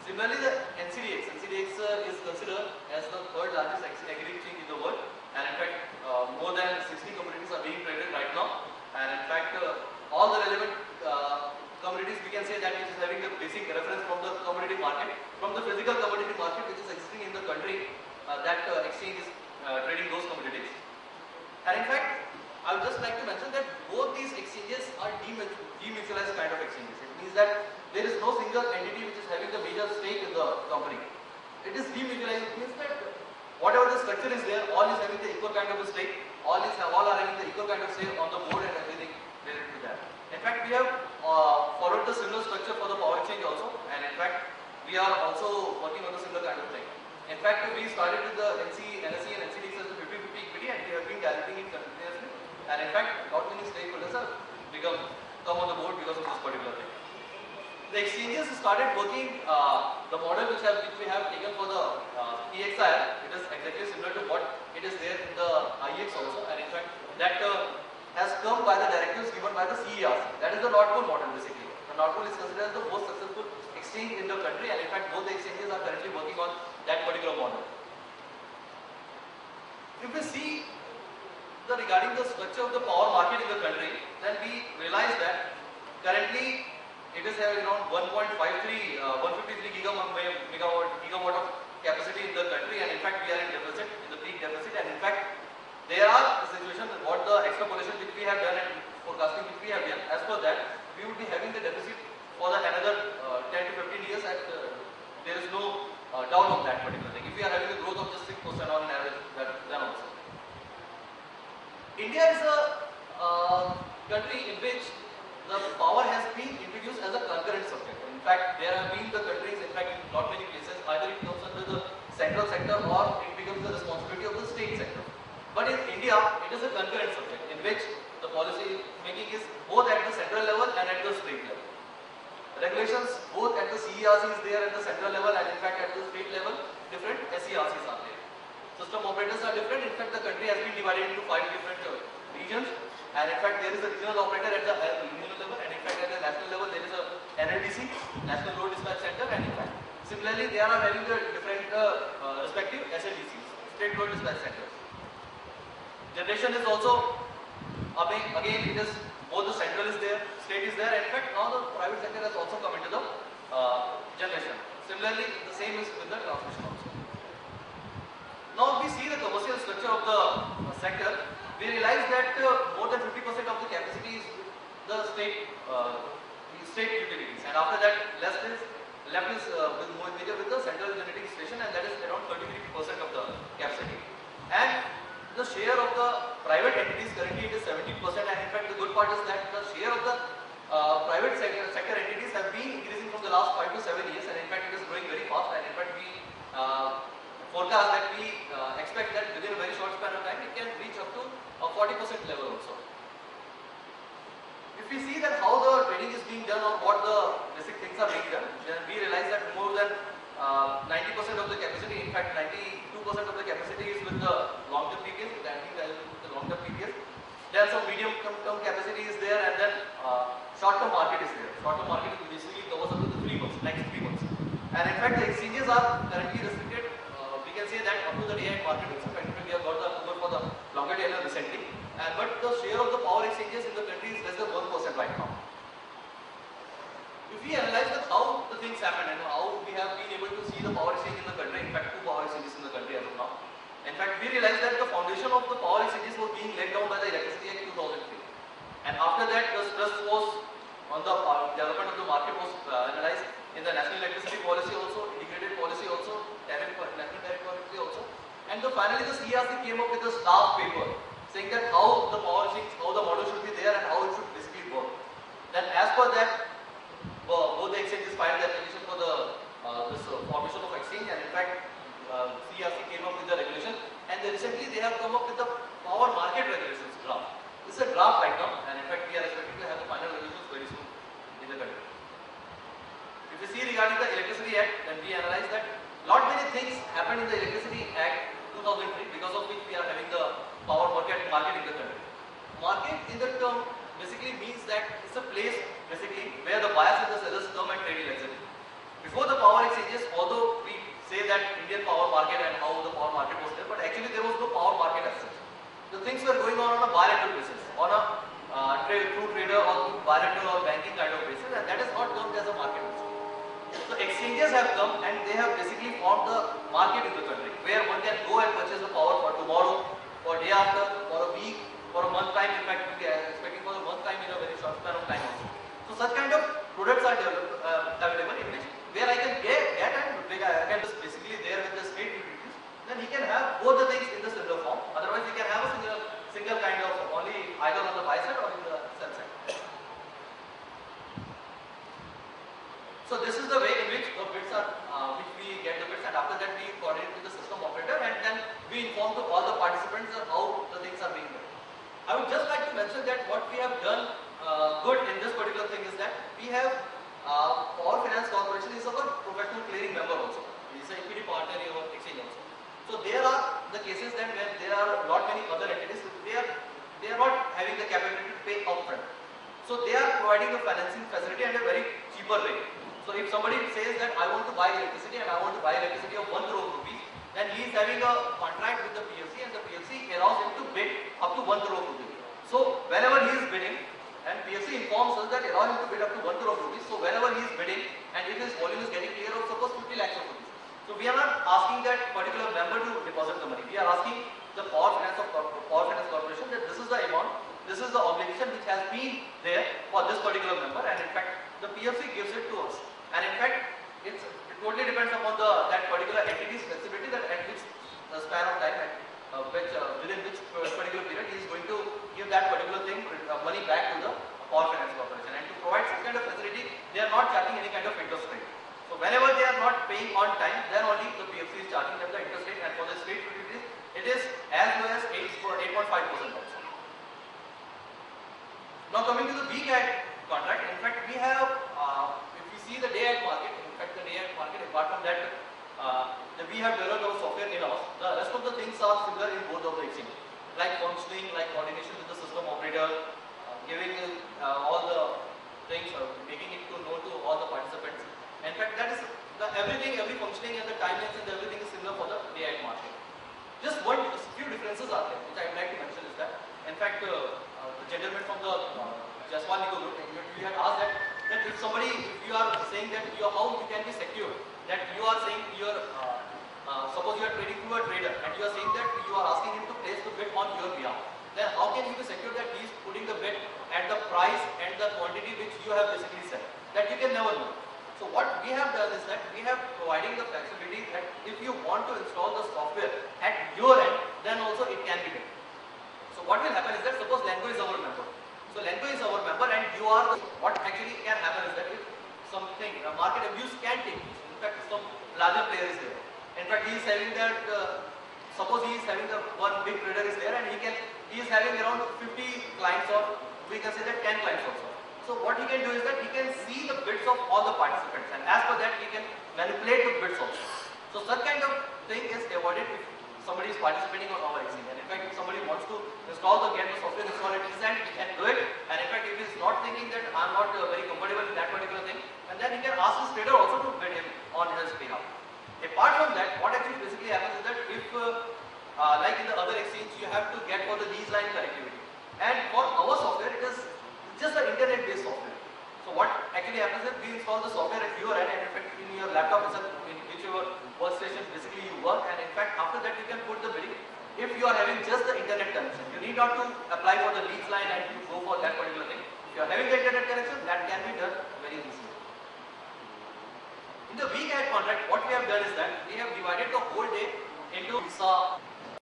Similarly, the NCDX is considered as the third largest agri exchange in the world, and in fact, more than 60 commodities are being traded right now. And in fact, all the relevant commodities, we can say that it is having the basic reference from the commodity market, from the physical commodity market which is existing in the country. That exchange is trading those commodities. And in fact, I would just like to mention that both these exchanges are demutualized kind of exchanges. It means that there is no single entity which is having the major stake in the company. It is demutualized. It means that whatever the structure is there, all is having the equal kind of a stake. All are having the equal kind of say on the board and everything related to that. In fact, we have followed the similar structure for the power exchange also, and in fact, we are also working on the similar kind of thing. In fact, we started with the NSE and NCDX as the 50-50 equity, and we have been diluting it continuously. And in fact, not many stakeholders have come on the board because of this particular thing. The exchanges started working, the model which we have taken for the EXIR, it is exactly similar to what it is there in the IEX also, and in fact that has come by the directives given by the CERC. That is the Nord Pool model basically. The Nord Pool is considered as the most successful exchange in the country, and in fact both the exchanges are currently working on that particular model. If we see regarding the structure of the power market in the country, then we realize that currently it is having around 153 gigawatt of capacity in the country, and in fact we are in deficit, in the peak deficit, and in fact there are the situation what the extrapolation which we have done and forecasting which we have done, as per that we would be having the deficit for the another 10 to 15 years, and there is no doubt on that particular thing. If we are having a growth of just 6% on an average, then also. India is a country in which the power has been introduced as a concurrent subject. In fact, there have been the countries, in fact, in not many places, either it comes under the central sector or it becomes the responsibility of the state sector. But in India, it is a concurrent subject in which the policy making is both at the central level and at the state level. Regulations both at the CERC is there at the central level, and in fact at the state level, different SERCs are there. System operators are different. In fact, the country has been divided into 5 different regions, and in fact there is a regional operator at the regional level, and in fact at the national level there is a NLDC, National Load Dispatch Center, and in fact similarly they are having the different respective SLDCs, State Load Dispatch Centers. Generation is also again it is both the central is there, state is there, and in fact now the private sector has also come into the generation. Similarly, the same is with the transmission also. Now, if we see the commercial structure of the sector, we realize that more than 50% of the capacity is the state utilities, and after that left is major with the central generating station, and that is around 33% of the capacity. And the share of the private entities currently it is 17%, and in fact the good part is that the share of the private sector entities have been increasing from the last 5 to 7 years, and in fact it is growing very fast, and in fact we forecast that we expect that within a very short span of time it can reach up to a 40% level also. If we see that how the trading is being done or what the basic things are being done, then we realize that more than 90% of the capacity, in fact 92% of the capacity is with the long-term PPAs, with the long-term PPAs. Then some medium-term capacity is there, and then short-term market is there. Short-term market basically covers up to the 3 months, next 3 months. And in fact the exchanges are currently restricted. We can say that up to the day-ahead market also. We have got the approval for the longer tenure recently, but the share of the power exchanges in the country is less than 1% right now. If we analyze that how the things happen and how we have been able to see the power exchange in the country, in fact 2 power exchanges in the country as of now. In fact, we realized that the foundation of the power exchanges was being laid down by the Electricity Act 2003, and after that the stress was on the development of the market was analyzed in the National Electricity Policy also, Integrated Policy also, National Tariff Policy also, and finally the CERC came up with a staff paper saying that how the power exchange, how the model should be there and how it should basically work. Then as per that, both the exchanges filed the application for the this formation of exchange, and in fact CERC came up with the regulation, and recently they have come up with the power market regulations draft. This is a draft right now, and in fact we are expecting to have the final regulations very soon in the country. If you see regarding the Electricity Act, then we analyze that lot many things happened in the Electricity Act 2003 because of which we are having the power market in the country. Market in the term basically means that it's a place basically where the buyers and the sellers come and trade electricity. Before the power exchanges, exchanges have come and they have basically formed the market in the country where one can go and purchase the power for tomorrow, for day after, for a week, for a month time. In fact, we are expecting for a month time in a very short span of time also. So such kind of products are available in which where I can get and I can just basically there with the state utilities, then he can have both the things in the similar form. Otherwise, he can have a single kind of only either on the buy side or in the sell side. So this is the way in which the bids are, which we get the bids, and after that we coordinate with the system operator, and then we inform to all the participants of how the things are being done. I would just like to mention that what we have done good in this particular thing is that we have Power Finance Corporation is our professional clearing member also. It is a equity partner in our exchange also. So there are the cases that when there are not many other entities, they are not having the capability to pay upfront. So they are providing the financing facility at a very cheaper rate. So if somebody says that I want to buy electricity and I want to buy electricity of 1 crore rupees, then he is having a contract with the PFC and the PFC allows him to bid up to 1 crore rupees. So whenever he is bidding, and PFC informs us that allow him to bid up to 1 crore rupees. So whenever he is bidding and if his volume is getting clear of suppose 50 lakhs of rupees. So we are not asking that particular member to deposit the money. We are asking the Power Finance Corporation that this is the amount, this is the obligation which has been there for this particular member, and in fact the PFC gives it to us. And in fact, it totally depends upon that particular entity's flexibility that at which span of time, within which particular period he is going to give that particular thing money back to the Power Finance Corporation. And to provide such kind of facility, they are not charging any kind of interest rate. So whenever they are not paying on time, then only the PFC is charging them the interest rate, and for the state utilities, it is as low as 8.5% also. Now coming to the week-ahead contract, in fact we have see the day-ahead market. In fact, the day-ahead market, apart from that, we have developed our software in-house. The rest of the things are similar in both of the exchanges, like functioning, like coordination with the system operator, giving all the things, making it known to all the participants. In fact, that is every functioning and the timelines and everything is similar for the day-ahead market. Just few differences are there, which I would like to mention is that, in fact, the gentleman from the Jaswal Nico group, we had asked that if you are saying that how you can be secure, that you are saying suppose you are trading through a trader and you are saying that you are asking him to place the bid on your behalf, then how can you be secure that he is putting the bid at the price and the quantity which you have basically set? That you can never know. So what we have done is that we have providing the flexibility that if you want to install the software at your end, then also it can be done. So what will happen is that suppose Lanco is our member. So Lanco is our member and you are, what actually can happen is that if something, market abuse can take place. In fact, some larger player is there. In fact, he is having that, suppose he is having the one big trader is there and he is having around 50 clients, or we can say that 10 clients also. So what he can do is that he can see the bids of all the participants, and as per that he can manipulate the bids also. So such kind of thing is avoided if somebody is participating on our exchange. And in fact, if somebody wants to get the software installed at his end, he can do it. And in fact, if he is not thinking that I am not very comfortable with that particular thing, and then he can ask his trader also to bid him on his behalf. Apart from that, what actually basically happens is that if, like in the other exchange, you have to get for the lease line connectivity. And for our software, it is just an internet-based software. So what actually happens is we install the software at your end, and in fact, in your laptop itself, in whichever workstation basically you work, and in fact, after that you can put the bidding. If you are having just the internet connection, you need not to apply for the lease line and to go for that particular thing. If you are having the internet connection, that can be done very easily. In the week-ahead contract, what we have done is that we have divided the whole day into